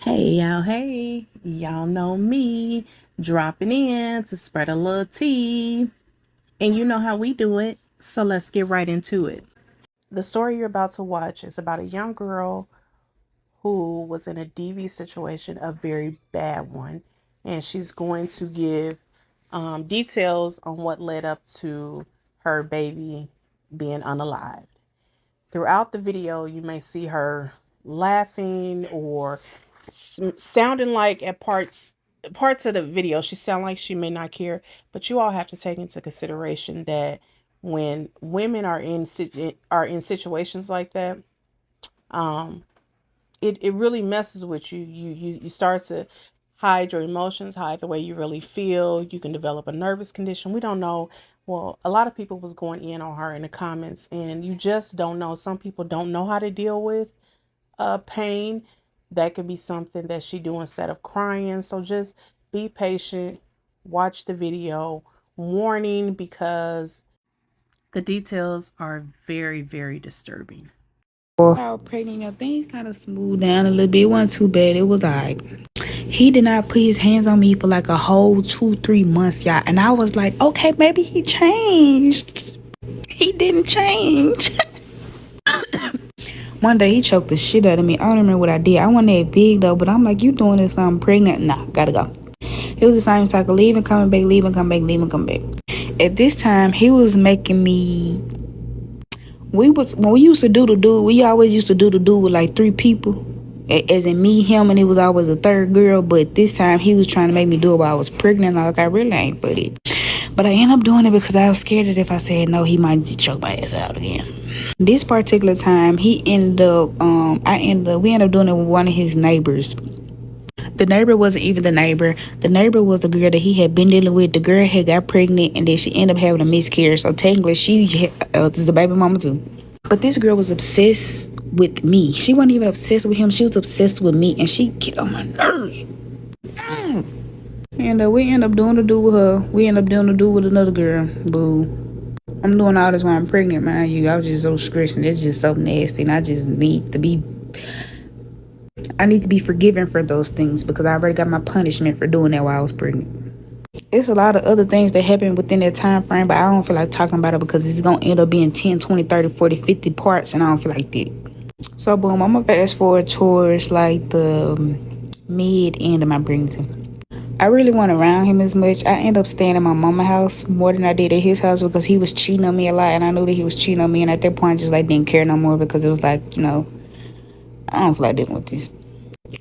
Hey, y'all know me dropping in to spread a little tea. And you know how we do it, so let's get right into it. The story you're about to watch is about a young girl who was in a DV situation, a very bad one. And she's going to give details on what led up to her baby being unalived. Throughout the video, you may see her laughing or sounding like at parts of the video she sound like she may not care, but you all have to take into consideration that when women are in situations like that, it really messes with you. You start to hide your emotions, hide the way you really feel. You can develop a nervous condition. We don't know. Well, a lot of people was going in on her in the comments, and you just don't know. Some people don't know how to deal with pain. That could be something that she do instead of crying. So just be patient. Watch the video. Warning, because the details are very, very disturbing. I was pregnant, things kind of smoothed down a little bit. It wasn't too bad. It was alright. He did not put his hands on me for like a whole 2-3 months, y'all. And I was like, okay, maybe he changed. He didn't change. One day he choked the shit out of me. I don't remember what I did. I wasn't that big though, but I'm like, you doing this? I'm pregnant. Nah, gotta go. It was the same cycle, leaving, coming back, leaving, come back, leaving, come back. At this time, he was making me. When we used to do the dude, we always used to do the dude with like 3 people. As in me, him, and it was always a third girl. But this time he was trying to make me do it while I was pregnant. Like I really ain't put it. But I ended up doing it because I was scared that if I said no, he might just choke my ass out again. This particular time, we ended up doing it with one of his neighbors. The neighbor wasn't even the neighbor. The neighbor was a girl that he had been dealing with. The girl had got pregnant and then she ended up having a miscarriage. So technically she is a baby mama too. But this girl was obsessed with me. She wasn't even obsessed with him. She was obsessed with me, and she get on my nerves. And we end up doing the do with her. We end up doing the do with another girl. Boo. I'm doing all this while I'm pregnant, mind you. I was just so stressed, and it's just so nasty, and I just need to be forgiven for those things because I already got my punishment for doing that while I was pregnant. It's a lot of other things that happened within that time frame, but I don't feel like talking about it because it's going to end up being 10, 20, 30, 40, 50 parts, and I don't feel like that. So, boom, I'm going to fast forward towards like the mid end of my pregnancy. I really wasn't around him as much. I ended up staying at my mama's house more than I did at his house because he was cheating on me a lot, and I knew that he was cheating on me, and at that point I just like didn't care no more because it was like, I don't feel like dealing with this.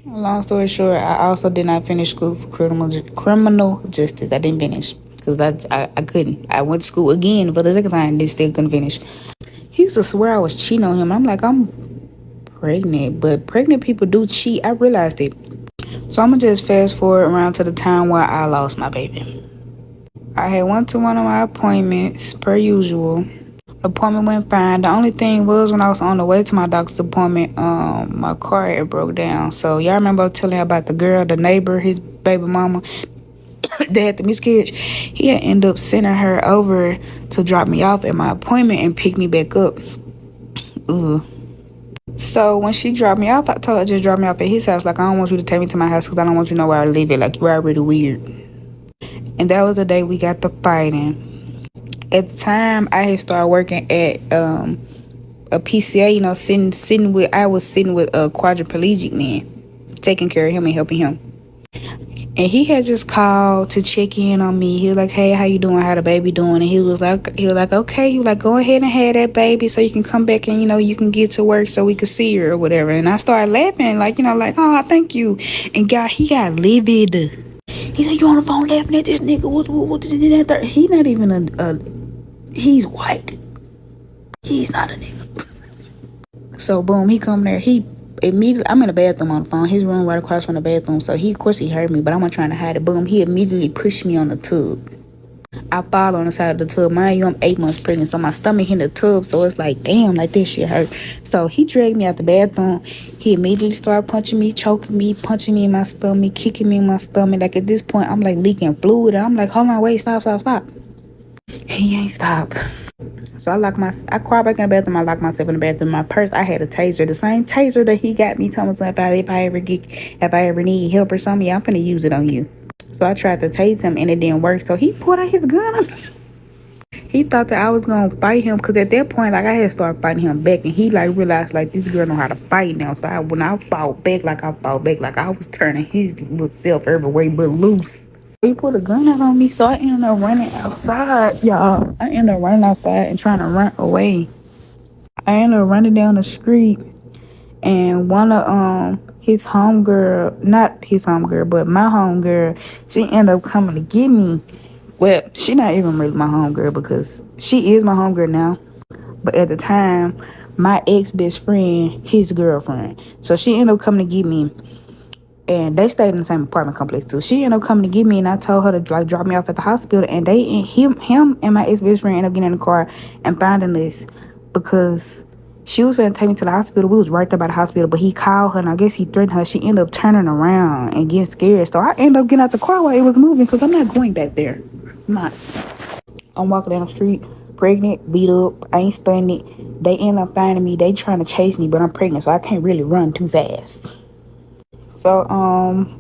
Long story short, I also did not finish school for criminal justice. I didn't finish because I couldn't. I went to school again for the second time and still couldn't finish. He used to swear I was cheating on him. I'm like, I'm pregnant, but pregnant people do cheat. I realized it. So I'm going to just fast forward around to the time where I lost my baby. I had went to one of my appointments, per usual. Appointment went fine. The only thing was when I was on the way to my doctor's appointment, my car had broke down. So y'all remember I was telling you about the girl, the neighbor, his baby mama, that had the miscarriage. He had ended up sending her over to drop me off at my appointment and pick me back up. Ugh. So when she dropped me off, I told her just drop me off at his house. Like, I don't want you to take me to my house because I don't want you to know where I live at. Like, you're already weird. And that was the day we got to fighting. At the time, I had started working at a PCA, I was sitting with a quadriplegic man, taking care of him and helping him. And he had just called to check in on me. He was like, hey, how you doing? How the baby doing? And he was like, okay. He was like, go ahead and have that baby so you can come back and, you can get to work so we could see her or whatever. And I started laughing, oh, thank you. And he got livid. He said, you on the phone laughing at this nigga? What did that? He not even he's white. He's not a nigga. So boom, he come there. He immediately, I'm in the bathroom on the phone. His room right across from the bathroom. So of course he heard me, but I wasn't trying to hide it. Boom, he immediately pushed me on the tub. I fall on the side of the tub. Mind you, I'm 8 months pregnant, so my stomach hit the tub. So it's like, damn, like this shit hurt. So he dragged me out the bathroom. He immediately started punching me, choking me, punching me in my stomach, kicking me in my stomach. Like at this point, I'm like leaking fluid. And I'm like, hold on, wait, stop. He ain't stop. So I crawled back in the bathroom. I locked myself in the bathroom. My purse, I had a taser, the same taser that he got me. Telling me if I ever need help or something, yeah, I'm finna use it on you. So I tried to tase him and it didn't work. So he pulled out his gun on me. He thought that I was gonna fight him because at that point, like I had started fighting him back, and he like realized like this girl know how to fight now. So when I fought back, like I was turning his little self every way but loose. He put a gun out on me, so I ended up running outside, y'all. I ended up running outside and trying to run away. I ended up running down the street, and one of his homegirl, not his homegirl, but my homegirl, she ended up coming to get me. Well, she not even really my homegirl because she is my homegirl now. But at the time, my ex best friend, his girlfriend. So she ended up coming to get me. And they stayed in the same apartment complex too. She ended up coming to get me, and I told her to like drop me off at the hospital. And him and my ex best friend ended up getting in the car and finding this because she was gonna take me to the hospital. We was right there by the hospital, but he called her, and I guess he threatened her. She ended up turning around and getting scared. So I ended up getting out the car while it was moving because I'm not going back there. I'm not. I'm walking down the street, pregnant, beat up. I ain't stunning. They end up finding me. They trying to chase me, but I'm pregnant, so I can't really run too fast. So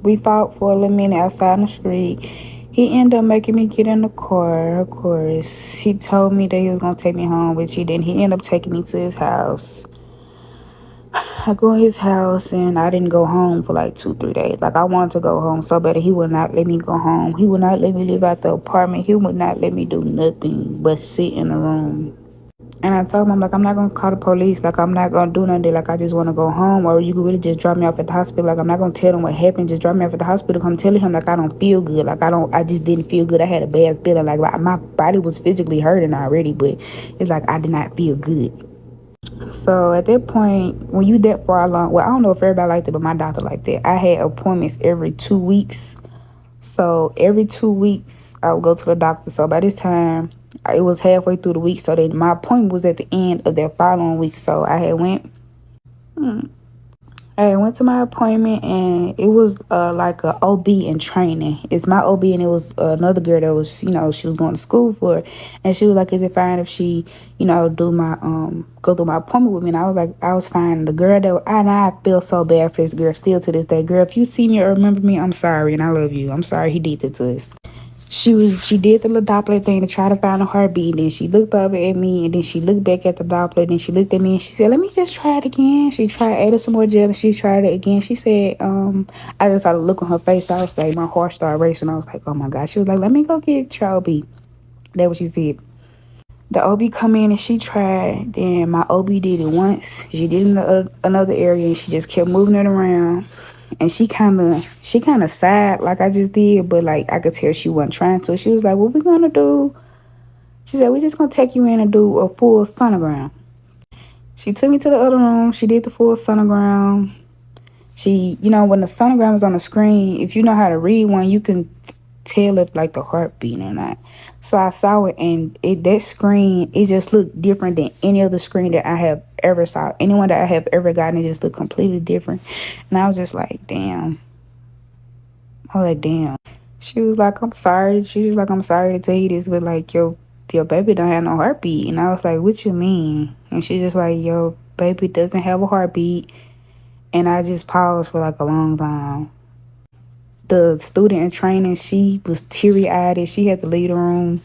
we fought for a little minute outside in the street. He ended up making me get in the car. Of course, he told me that he was gonna take me home, which he didn't. He ended up taking me to his house. I go in his house and I didn't go home for like 2-3 days. Like I wanted to go home so bad. He would not let me go home. He would not let me leave out the apartment. He would not let me do nothing but sit in the room. And I told him, I'm like, I'm not gonna call the police. Like I'm not gonna do nothing. Like I just want to go home, or you could really just drop me off at the hospital. Like I'm not gonna tell him what happened. Just drop me off at the hospital. I'm telling him like I don't feel good. Like I just didn't feel good. I had a bad feeling. Like my body was physically hurting already, but it's like I did not feel good. So at that point, when you that far along, well, I don't know if everybody liked it, but my doctor liked that. I had appointments every 2 weeks. So every 2 weeks, I would go to the doctor. So by this time, it was halfway through the week. So then my appointment was at the end of that following week. So I had went. I went to my appointment and it was like a OB in training. It's my OB and it was another girl that was, she was going to school for it. And she was like, is it fine if she, do my go through my appointment with me? And I was like, I was fine. The girl and I feel so bad for this girl still to this day. Girl, if you see me or remember me, I'm sorry and I love you. I'm sorry he did that to us. She did the little Doppler thing to try to find a heartbeat. And then she looked over at me, and then she looked back at the Doppler. And then she looked at me, and she said, "Let me just try it again." She tried, added some more gel, and she tried it again. She said, I just saw the look on her face. I was like, my heart started racing. I was like, oh my God. She was like, "Let me go get your OB." That's what she said. The OB come in and she tried. Then my OB did it once. She did it in another area, and she just kept moving it around. And she kind of sighed like I just did, but like I could tell she wasn't trying to. She was like, "What we gonna do?" She said, "We're just gonna take you in and do a full sonogram." She took me to the other room. She did the full sonogram. She, when the sonogram is on the screen, if you know how to read one, you can tell if like the heartbeat or not. So I saw it, and that screen, it just looked different than any other screen that I have ever saw. Anyone that I have ever gotten, it just looked completely different. And I was just like, damn. I was like, damn. She was like, "I'm sorry." She was like, "I'm sorry to tell you this, but like your baby don't have no heartbeat." And I was like, "What you mean?" And she just like, "Your baby doesn't have a heartbeat." And I just paused for like a long time. The student in training, she was teary-eyed and she had to leave the room.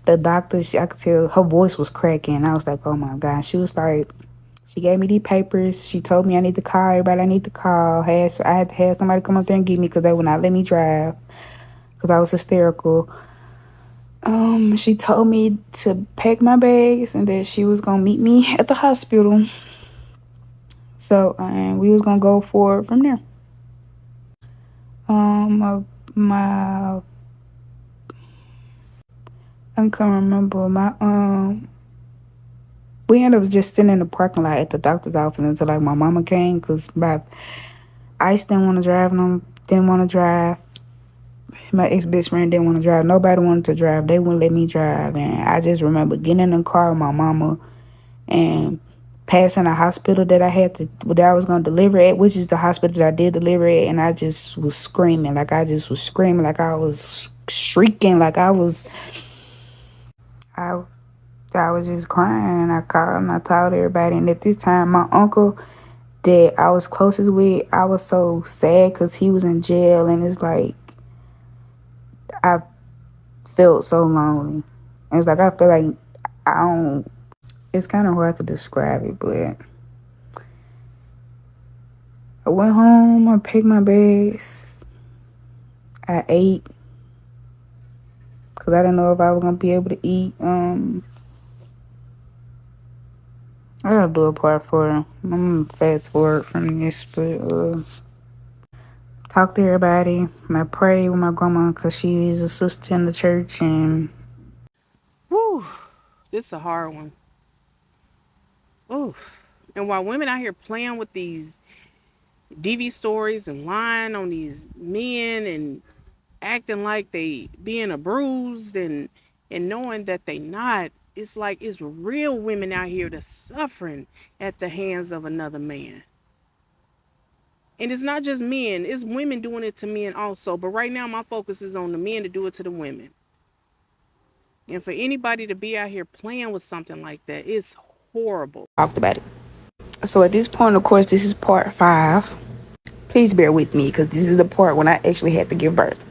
The doctor, I could tell her voice was cracking. I was like, oh my God. She was like, she gave me these papers. She told me I need to call everybody I need to call. I had to have somebody come up there and get me because they would not let me drive because I was hysterical. She told me to pack my bags and that she was gonna meet me at the hospital. So, and we was gonna go forward from there. My I can't remember we ended up just sitting in the parking lot at the doctor's office until like my mama came because my Ice didn't want to drive, and didn't want to drive. My ex-best friend didn't want to drive. Nobody wanted to drive. They wouldn't let me drive. And I just remember getting in the car with my mama and passing a hospital that I was going to deliver at, which is the hospital that I did deliver at. And I just was screaming. Like I just was screaming. Like I was shrieking. Like I I was just crying, and I called and I told everybody. And at this time, my uncle that I was closest with, I was so sad because he was in jail, and it's like I felt so lonely. And it's like I feel like I don't. It's kind of hard to describe it, but I went home. I picked my bags. I ate because I didn't know if I was gonna be able to eat. I gotta do a part for. I'm gonna fast forward from this, but talk to everybody. I pray with my grandma because she is a sister in the church, and Whew, this is a hard one. Oof. And while women out here playing with these DV stories and lying on these men and acting like they being abused and knowing that they not, it's like it's real women out here that's suffering at the hands of another man. And it's not just men, it's women doing it to men also. But right now my focus is on the men to do it to the women. And for anybody to be out here playing with something like that, it's horrible. talked about it. So at this point, of course, this is part 5. Please bear with me because this is the part when I actually had to give birth.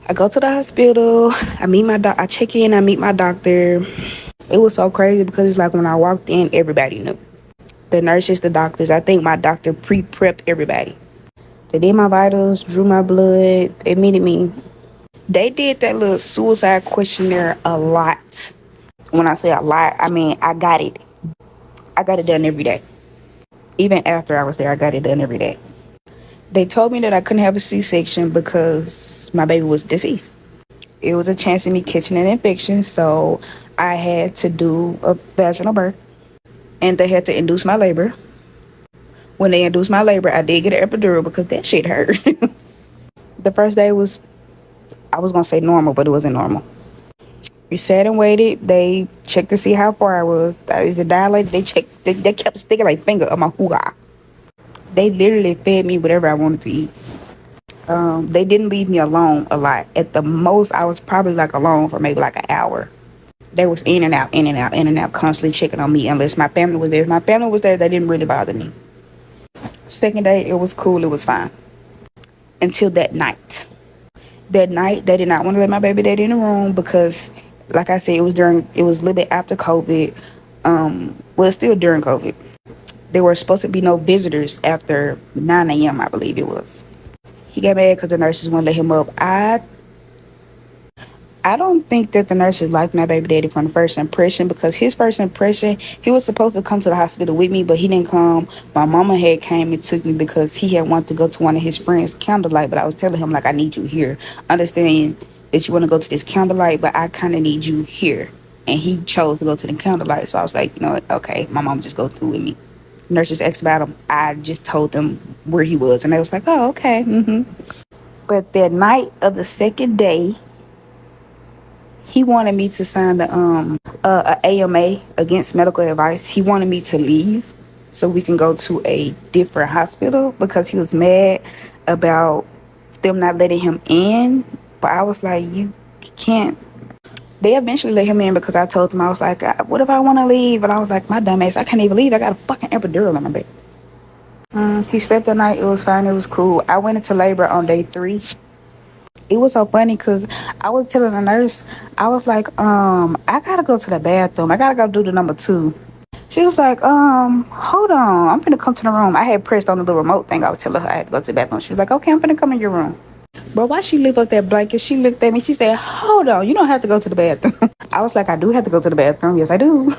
I go to the hospital. I meet my I check in. I meet my doctor. It was so crazy because it's like when I walked in, everybody knew. The nurses, the doctors. I think my doctor pre-prepped everybody. They did my vitals, drew my blood, admitted me. They did that little suicide questionnaire a lot. When I say a lot, I mean I got it. I got it done every day. Even after I was there, I got it done every day. They told me that I couldn't have a C-section because my baby was deceased. It was a chance of me catching an infection, so I had to do a vaginal birth. And they had to induce my labor. When they induced my labor, I did get an epidural because that shit hurt. The first day was, I was going to say normal, but it wasn't normal. We sat and waited. They checked to see how far I was. Is it dilated? They checked. They kept sticking my finger up my hoo-ha. They literally fed me whatever I wanted to eat. They didn't leave me alone a lot. At the most, I was probably like alone for maybe like an hour. They was in and out, in and out, in and out, constantly checking on me unless my family was there. If my family was there, they didn't really bother me. Second day, it was cool. It was fine. Until that night. That night, they did not want to let my baby daddy in the room because, like I said, it was a little bit after COVID. Well, it's still during COVID. There were supposed to be no visitors after 9 a.m., I believe it was. He got mad because the nurses wouldn't let him up. I don't think that the nurses liked my baby daddy from the first impression because his first impression, he was supposed to come to the hospital with me, but he didn't come. My mama had came and took me because he had wanted to go to one of his friends' candlelight, but I was telling him, like, I need you here. Understand that you want to go to this candlelight, but I kind of need you here. And he chose to go to the candlelight, so I was like, you know what, okay, my mom just go through with me. Nurses asked about him. I just told them where he was, and they was like, oh, okay. But that night of the second day, he wanted me to sign the a AMA against medical advice. He wanted me to leave so we can go to a different hospital because he was mad about them not letting him in. But I was like, you can't. They eventually let him in because I told them, I was like, what if I want to leave? And I was like, my dumb ass, I can't even leave. I got a fucking epidural in my back. He slept that night. It was fine. It was cool. I went into labor on day 3. It was so funny because I was telling the nurse, I was like, I gotta go to the bathroom. I gotta go do the number 2. She was like, hold on. I'm finna come to the room. I had pressed on the little remote thing. I was telling her I had to go to the bathroom. She was like, okay, I'm finna come in your room. But while she lift up that blanket, she looked at me. She said, hold on. You don't have to go to the bathroom. I was like, I do have to go to the bathroom. Yes, I do.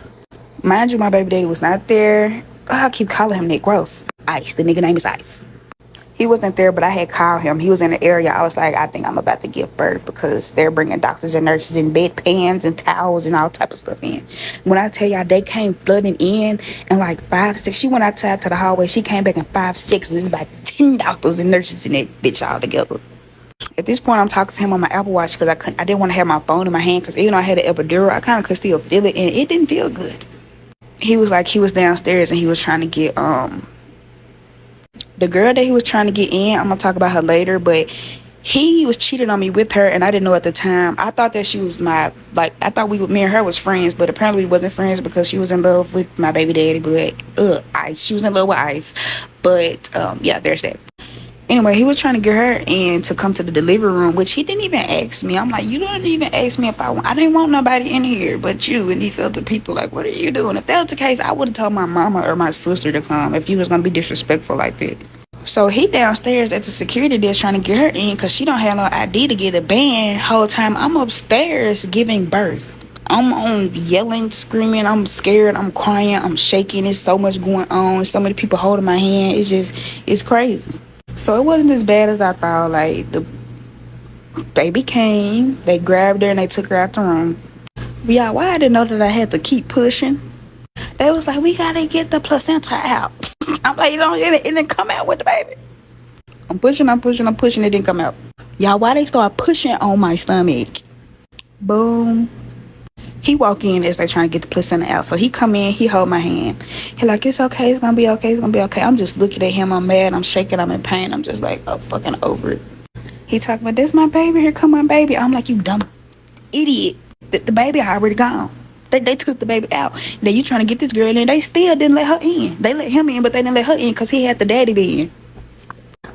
Mind you, my baby daddy was not there. I keep calling him Nick Gross. Ice. The nigga name is Ice. He wasn't there, but I had called him. He was in the area. I was like, I think I'm about to give birth because they're bringing doctors and nurses and bedpans and towels and all type of stuff in. When I tell y'all, they came flooding in and like 5, 6. She went outside to the hallway. She came back in 5, 6. There's about 10 doctors and nurses in that bitch all together. At this point, I'm talking to him on my Apple Watch because I didn't want to have my phone in my hand because even though I had an epidural, I kind of could still feel it and it didn't feel good. He was like, he was downstairs and he was trying to get the girl that he was trying to get in. I'm gonna talk about her later, but He was cheating on me with her, and I didn't know at the time. I thought that she was my, like, I thought me and her was friends, but apparently we wasn't friends because she was in love with my baby daddy. But Ice, she was in love with Ice. But yeah, there's that. Anyway, he was trying to get her in to come to the delivery room, which he didn't even ask me. I'm like, you didn't even ask me if I didn't want nobody in here but you and these other people. Like, what are you doing? If that was the case, I would have told my mama or my sister to come if you was gonna be disrespectful like that. So he downstairs at the security desk trying to get her in because she don't have no ID to get a band. Whole time I'm upstairs giving birth. I'm on yelling, screaming. I'm scared. I'm crying. I'm shaking. There's so much going on. So many people holding my hand. It's crazy. So it wasn't as bad as I thought. Like, the baby came, they grabbed her and they took her out the room. Yeah, why I didn't know that I had to keep pushing. They was like, we gotta get the placenta out. I'm like, it didn't come out with the baby. I'm pushing, it didn't come out. Y'all, why they start pushing on my stomach? Boom. He walk in as they trying to get the placenta out. So he come in, he hold my hand. He like, it's okay, it's gonna be okay, it's gonna be okay. I'm just looking at him, I'm mad, I'm shaking, I'm in pain. I'm just like, oh, fucking over it. He talking about, this my baby, here come my baby. I'm like, you dumb idiot. The baby already gone. They took the baby out. Then you trying to get this girl in. They still didn't let her in. They let him in, but they didn't let her in because he had the daddy be in.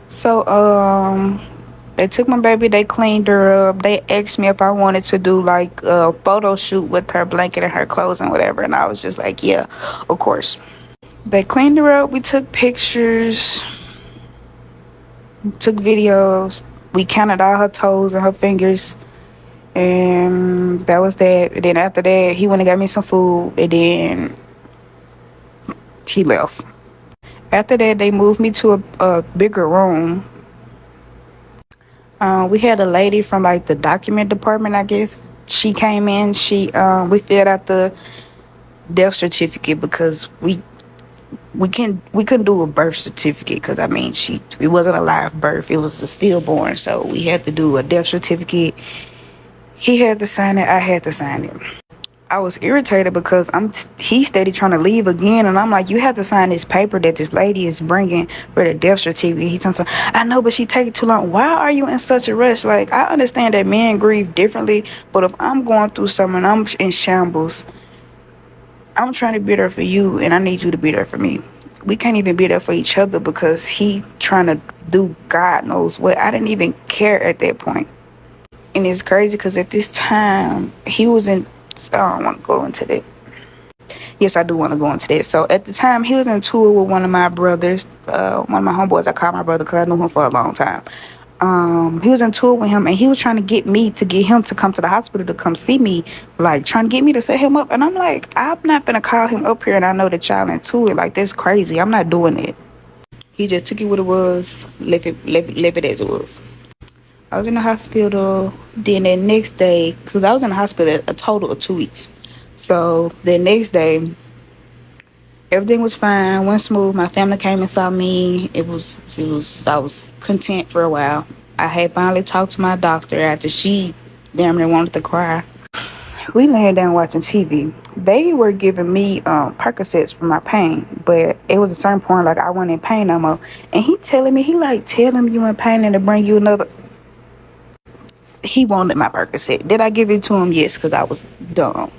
So, they took my baby, they cleaned her up. They asked me if I wanted to do like a photo shoot with her blanket and her clothes and whatever. And I was just like, yeah, of course. They cleaned her up. We took pictures, took videos. We counted all her toes and her fingers. And that was that. And then after that, he went and got me some food. And then he left. After that, they moved me to a bigger room. We had a lady from like the document department, I guess. She came in. We filled out the death certificate because we couldn't do a birth certificate because I mean it wasn't a live birth, it was a stillborn, so we had to do a death certificate. He had to sign it, I had to sign it. I was irritated because he steady trying to leave again, and I'm like, you have to sign this paper that this lady is bringing for the death certificate. He tells me, I know, but she take too long. Why are you in such a rush? Like, I understand that men grieve differently, but if I'm going through something, I'm in shambles, I'm trying to be there for you, and I need you to be there for me. We can't even be there for each other because he trying to do God knows what. I didn't even care at that point. And it's crazy because at this time, he was in... I don't want to go into that. Yes, I do want to go into that. So at the time, he was in tour with one of my brothers, one of my homeboys. I call my brother because I knew him for a long time. He was in tour with him, and he was trying to get him to come to the hospital to come see me, like trying to get me to set him up. And I'm like, I'm not gonna call him up here, and I know that y'all into it. Like, that's crazy. I'm not doing it. He just took it what it was, left it as it was. I was in the hospital. Then the next day, because I was in the hospital a total of 2 weeks. So the next day, everything was fine, went smooth. My family came and saw me. I was content for a while. I had finally talked to my doctor after she damn near wanted to cry. We laid down watching TV. They were giving me Percocets for my pain, but it was a certain point like I wasn't in pain no more. And he telling me, tell him you in pain and to bring you another. He wanted my Percocet. Did I give it to him? Yes, because I was dumb.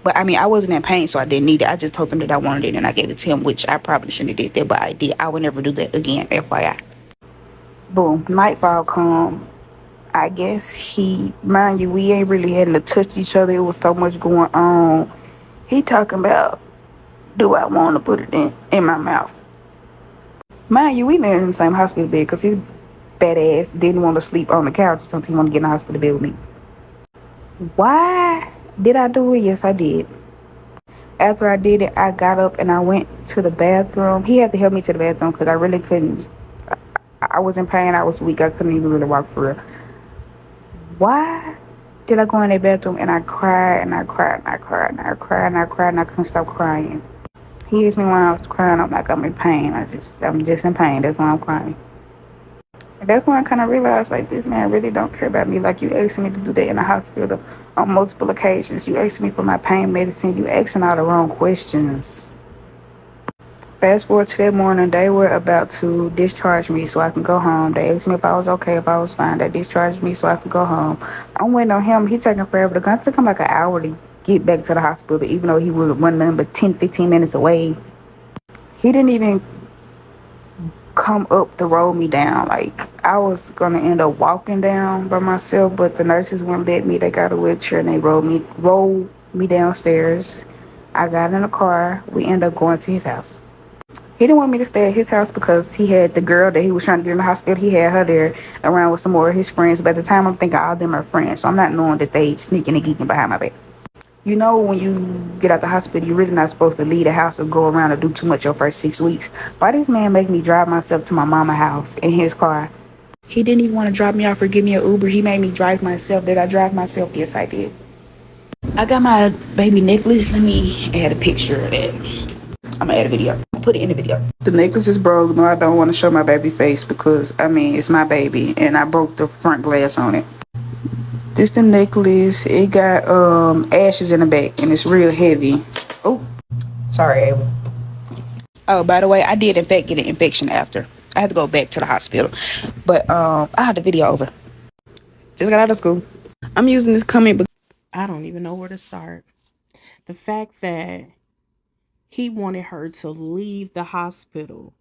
But I mean, I wasn't in pain, so I didn't need it. I just told him that I wanted it, and I gave it to him, which I probably shouldn't have did that, but I did. I would never do that again, FYI. Boom, nightfall come. I guess mind you, we ain't really having to touch each other. It was so much going on. He talking about, do I want to put it in my mouth? Mind you, we lived in the same hospital bed because his badass didn't want to sleep on the couch or something. He wanted to get in the hospital bed with me. Why did I do it? Yes, I did. After I did it, I got up and I went to the bathroom. He had to help me to the bathroom because I really couldn't. I was in pain. I was weak. I couldn't even really walk for real. Why did I go in that bathroom and I cried and I cried and I cried and I cried and I cried and I couldn't stop crying? He asked me why I was crying. I'm like, I'm in pain. I'm just in pain. That's why I'm crying. And that's when I kind of realized, like, this man really don't care about me. Like, you asking me to do that in the hospital on multiple occasions. You asking me for my pain medicine. You asking all the wrong questions. Fast forward to that morning, they were about to discharge me so I can go home. They asked me if I was okay, if I was fine. They discharged me so I could go home. I'm waiting on him. He taking forever to go. It took him like an hour to get back to the hospital, even though he was one nothing but 10, 15 minutes away. He didn't even come up to roll me down. Like, I was gonna end up walking down by myself, but the nurses wouldn't let me. They got a wheelchair and they rolled me downstairs. I got in the car. We ended up going to his house. He didn't want me to stay at his house because he had the girl that he was trying to get in the hospital. He had her there around with some more of his friends. But at the time, I'm thinking all of them are friends. So I'm not knowing that they sneaking and geeking behind my back. You know, when you get out the hospital, you're really not supposed to leave the house or go around or do too much your first 6 weeks. Why this man make me drive myself to my mama's house in his car? He didn't even want to drop me off or give me an Uber. He made me drive myself. Did I drive myself? Yes, I did. I got my baby necklace. Let me add a picture of that. I'm gonna add a video. Put it in the video. The necklace is broke. No, I don't want to show my baby face because I mean it's my baby and I broke the front glass on it. This the necklace. It got ashes in the back and it's real heavy. Oh, sorry, Ava. Oh, by the way, I did in fact get an infection after. I had to go back to the hospital. But I had the video over. Just got out of school. I'm using this comment because I don't even know where to start. The fact that he wanted her to leave the hospital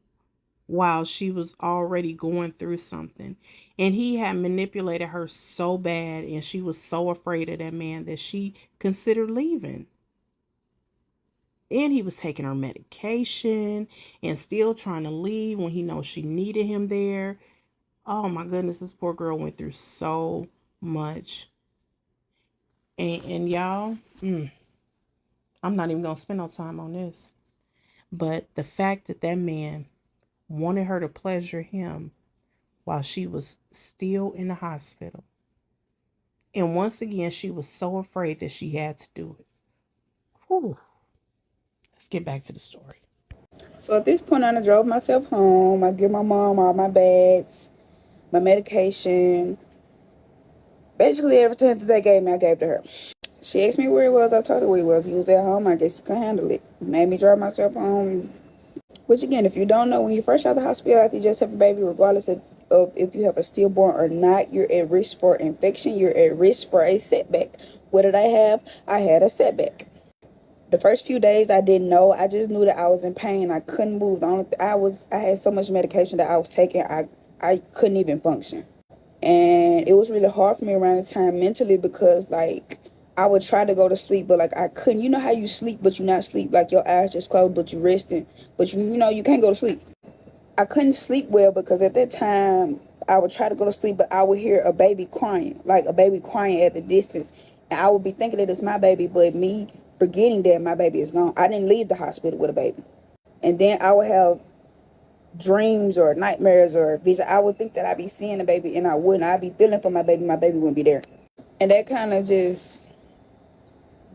while she was already going through something. And he had manipulated her so bad and she was so afraid of that man that she considered leaving. And he was taking her medication and still trying to leave when he knows she needed him there. Oh my goodness, this poor girl went through so much. And y'all, I'm not even going to spend no time on this. But the fact that that man wanted her to pleasure him while she was still in the hospital. And once again, she was so afraid that she had to do it. Whew. Let's get back to the story. so at this point, I drove myself home. I give my mom all my bags, my medication, basically everything that they gave me, I gave to her. She asked me where he was. I told her where he was. He was at home. I guess he couldn't handle it. Made me drive myself home. Which again, if you don't know, when you first out of the hospital after you just have a baby, regardless of if you have a stillborn or not, you're at risk for infection. You're at risk for a setback. What did I have? I had a setback. The first few days I didn't know. I just knew that I was in pain. I couldn't move. I had so much medication that I was taking. I couldn't even function. And it was really hard for me around the time mentally because like I would try to go to sleep, but like I couldn't. You know how you sleep, but you're not sleep, like your eyes just closed, but you're resting, but you know you can't go to sleep. I couldn't sleep well because at that time I would try to go to sleep, but I would hear a baby crying, like a baby crying at the distance, and I would be thinking that it's my baby, but me forgetting that my baby is gone. I didn't leave the hospital with a baby, and then I would have dreams or nightmares or vision. I would think that I'd be seeing the baby and I wouldn't. I'd be feeling for my baby wouldn't be there. And that kind of just,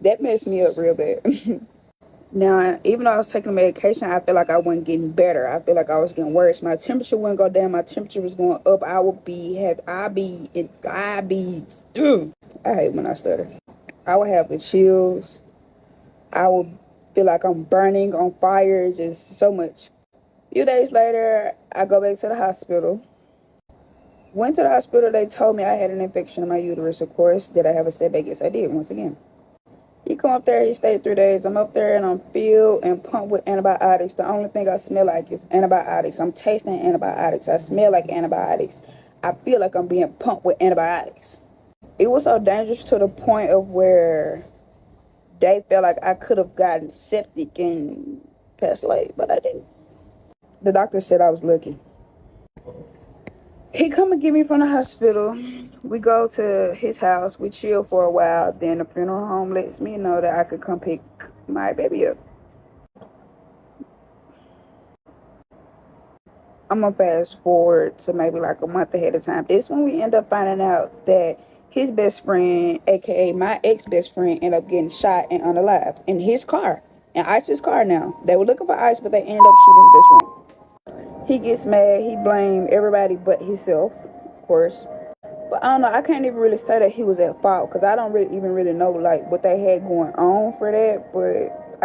that messed me up real bad. Now, even though I was taking medication, I feel like I wasn't getting better. I feel like I was getting worse. My temperature wouldn't go down. My temperature was going up. I hate when I stutter. I would have the chills. I would feel like I'm burning on fire, just so much. A few days later, I go back to the hospital. Went to the hospital, they told me I had an infection in my uterus, of course. Did I have a setback? Yes, I did, once again. He come up there, he stayed 3 days. I'm up there and I'm filled and pumped with antibiotics. The only thing I smell like is antibiotics. I'm tasting antibiotics. I smell like antibiotics. I feel like I'm being pumped with antibiotics. It was so dangerous to the point of where they felt like I could have gotten septic and passed away, but I didn't. The doctor said I was lucky. He come and get me from the hospital. We go to his house. We chill for a while. Then the funeral home lets me know that I could come pick my baby up. I'm gonna fast forward to maybe like a month ahead of time. This when we end up finding out that his best friend, aka my ex-best friend, ended up getting shot and unalived in his car. In Ice's car now. They were looking for Ice, but they ended up shooting his best friend. He gets mad. He blamed everybody but himself, of course. But I don't know. I can't even really say that he was at fault because I don't really even really know like what they had going on for that. But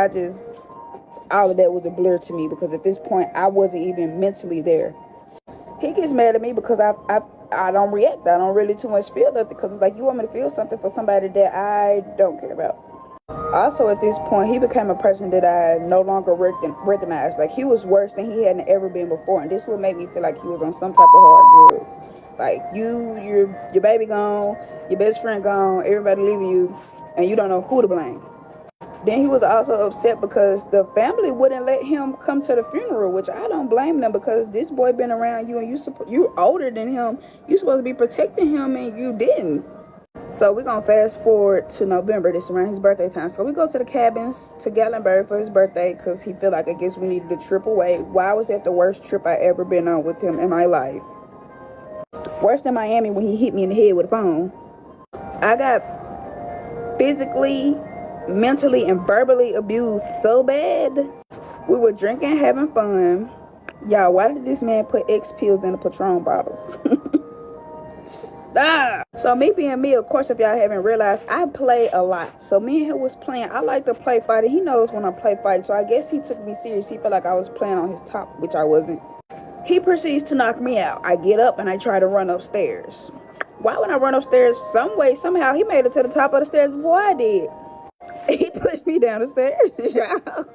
all of that was a blur to me because at this point I wasn't even mentally there. He gets mad at me because I don't react. I don't really too much feel nothing because it's like you want me to feel something for somebody that I don't care about. Also, at this point, he became a person that I no longer recognized. Like, he was worse than he hadn't ever been before, and this would make me feel like he was on some type of hard drug. Like, your baby gone, your best friend gone, everybody leaving you, and you don't know who to blame. Then he was also upset because the family wouldn't let him come to the funeral, which I don't blame them because this boy been around you and you older than him. You supposed to be protecting him and you didn't. So we're going to fast forward to November. This is around his birthday time. So we go to the cabins to Gatlinburg for his birthday because he feel like I guess we needed a trip away. Why was that the worst trip I ever been on with him in my life? Worse than Miami when he hit me in the head with a phone. I got physically, mentally, and verbally abused so bad. We were drinking, having fun. Y'all, why did this man put X pills in the Patron bottles? Stop. So me being me, of course, if y'all haven't realized, I play a lot. So me and him was playing. I like to play fighting. He knows when I play fighting. So I guess he took me serious. He felt like I was playing on his top, which I wasn't. He proceeds to knock me out. I get up and I try to run upstairs. Why would I run upstairs? Some way, somehow, he made it to the top of the stairs before I did. He pushed me down the stairs, y'all.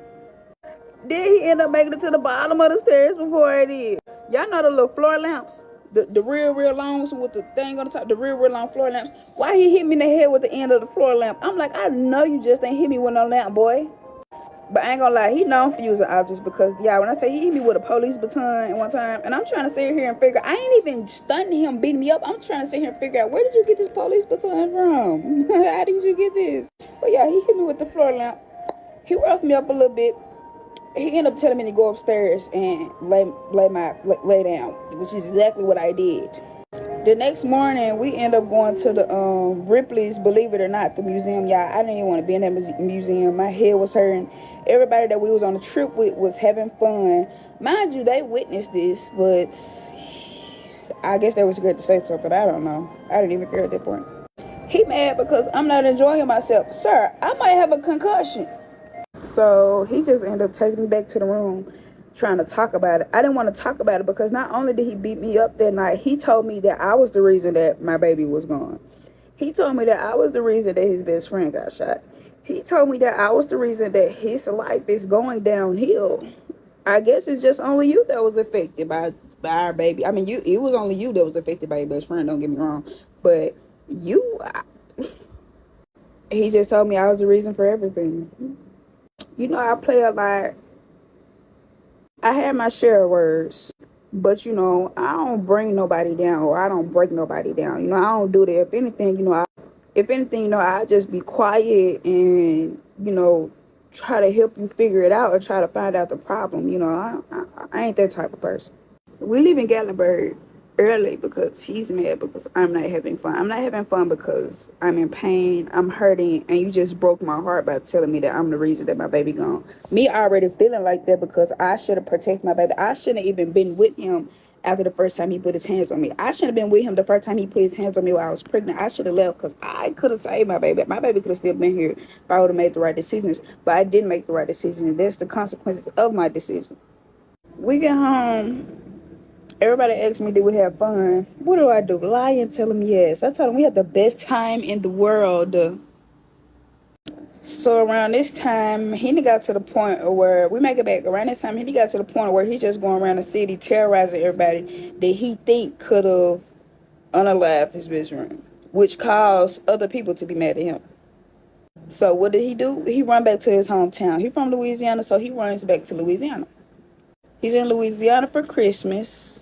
Then he end up making it to the bottom of the stairs before I did. Y'all know the little floor lamps? The real long ones with the thing on the top, the real long floor lamps. Why he hit me in the head with the end of the floor lamp? I'm like, I know you just ain't hit me with no lamp, boy. But I ain't gonna lie, he known for using objects because, yeah, when I say he hit me with a police baton one time, and I'm trying to sit here and figure, I ain't even stunning him, beating me up. I'm trying to sit here and figure out, where did you get this police baton from? How did you get this? But yeah, he hit me with the floor lamp. He roughed me up a little bit. He ended up telling me to go upstairs and lay down, which is exactly what I did. The next morning, we end up going to the Ripley's, believe it or not, the museum. Y'all, I didn't even want to be in that museum. My head was hurting. Everybody that we was on the trip with was having fun. Mind you, they witnessed this, but I guess they was scared to say something. I don't know. I didn't even care at that point. He mad because I'm not enjoying myself. Sir, I might have a concussion. So he just ended up taking me back to the room trying to talk about it. I didn't want to talk about it because not only did he beat me up that night, he told me that I was the reason that my baby was gone. He told me that I was the reason that his best friend got shot. He told me that I was the reason that his life is going downhill. I guess it's just only you that was affected by our baby. I mean, it was only you that was affected by your best friend, don't get me wrong. But he just told me I was the reason for everything. You know, I play a lot. I have my share of words, but you know, I don't bring nobody down or I don't break nobody down. You know, I don't do that. If anything, I just be quiet and, you know, try to help you figure it out or try to find out the problem. You know, I ain't that type of person. We leave in Gatlinburg early because he's mad because I'm not having fun. I'm not having fun because I'm in pain, I'm hurting, and you just broke my heart by telling me that I'm the reason that my baby gone. Me already feeling like that because I should have protected my baby. I shouldn't have even been with him after the first time he put his hands on me. I shouldn't have been with him the first time he put his hands on me while I was pregnant. I should have left because I could have saved my baby. My baby could have still been here if I would have made the right decisions. But I didn't make the right decision, and that's the consequences of my decision. We get home. Everybody asked me, did we have fun? What do I do? Lie and tell them yes. I told them we had the best time in the world. So around this time, he got to the point where, we make it back, around this time, he got to the point where he's just going around the city terrorizing everybody that he think could have unalived his best friend, which caused other people to be mad at him. So what did he do? He run back to his hometown. He from Louisiana, so he runs back to Louisiana. He's in Louisiana for Christmas.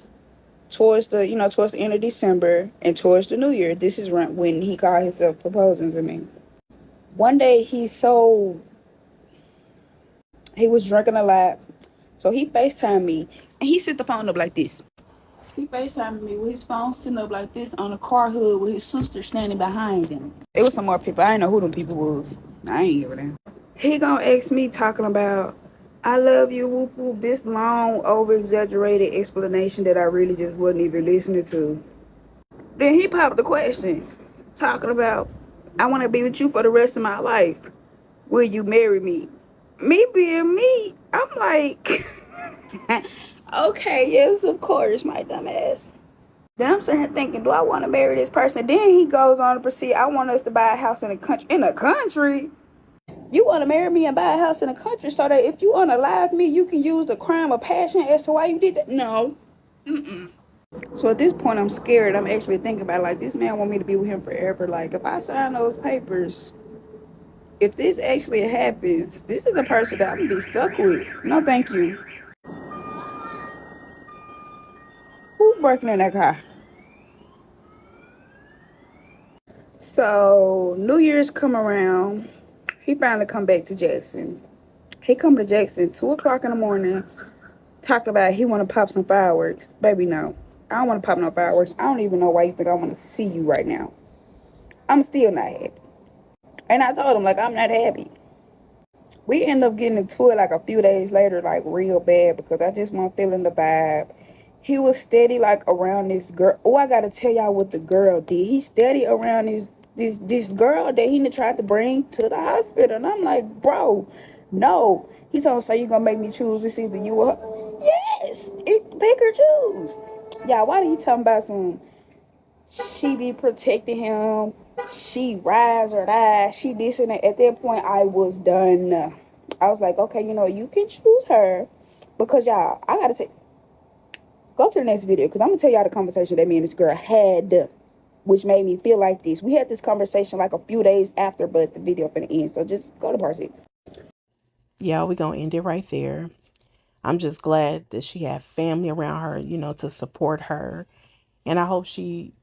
Towards the end of December and towards the New Year. This is when he called himself proposing to me. One day he was drinking a lot, so he FaceTimed me and he set the phone up like this. He FaceTimed me with his phone sitting up like this on a car hood with his sister standing behind him. It was some more people. I didn't know who them people was. I ain't give a damn. He gonna ask me talking about, I love you, whoop whoop, this long, over-exaggerated explanation that I really just wasn't even listening to. Then he popped the question, talking about, I want to be with you for the rest of my life. Will you marry me? Me being me, I'm like, okay, yes, of course, my dumb ass. Then I'm sitting here thinking, do I want to marry this person? Then he goes on to proceed, I want us to buy a house in the country. In the country? You want to marry me and buy a house in the country so that if you unalive me, you can use the crime of passion as to why you did that? No. So at this point, I'm scared. I'm actually thinking about it, like, this man want me to be with him forever. Like, if I sign those papers, if this actually happens, this is the person that I'm going to be stuck with. No, thank you. Who's breaking in that car? So New Year's come around. He finally come back to Jackson. He come to Jackson 2 o'clock in the morning, talked about he want to pop some fireworks. Baby, no. I don't want to pop no fireworks. I don't even know why you think I want to see you right now. I'm still not happy. And I told him, like, I'm not happy. We end up getting into it like a few days later, like real bad, because I just wasn't feeling the vibe. He was steady like around this girl. Oh, I gotta tell y'all what the girl did. He steady around this girl that he tried to bring to the hospital. And I'm like, bro, no. He told me, so you gonna make me choose? It's either you or her. Yes, pick or choose. Yeah, why did he talking about some she be protecting him, she rise or die, she this and that? At that point, I was done. I was like, okay, you can choose her. Because y'all, I gotta say, go to the next video, because I'm gonna tell y'all the conversation that me and this girl had, which made me feel like this. We had this conversation like a few days after, but the video finna end, so just go to part 6. Yeah, we're gonna end it right there. I'm just glad that she had family around her, to support her. And I hope she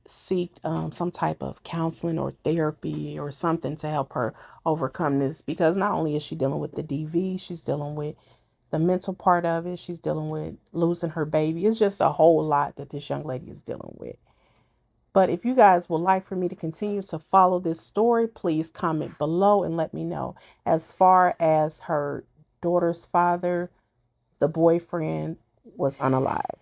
seeked some type of counseling or therapy or something to help her overcome this. Because not only is she dealing with the DV, she's dealing with the mental part of it. She's dealing with losing her baby. It's just a whole lot that this young lady is dealing with. But if you guys would like for me to continue to follow this story, please comment below and let me know. As far as her daughter's father, the boyfriend was unalive.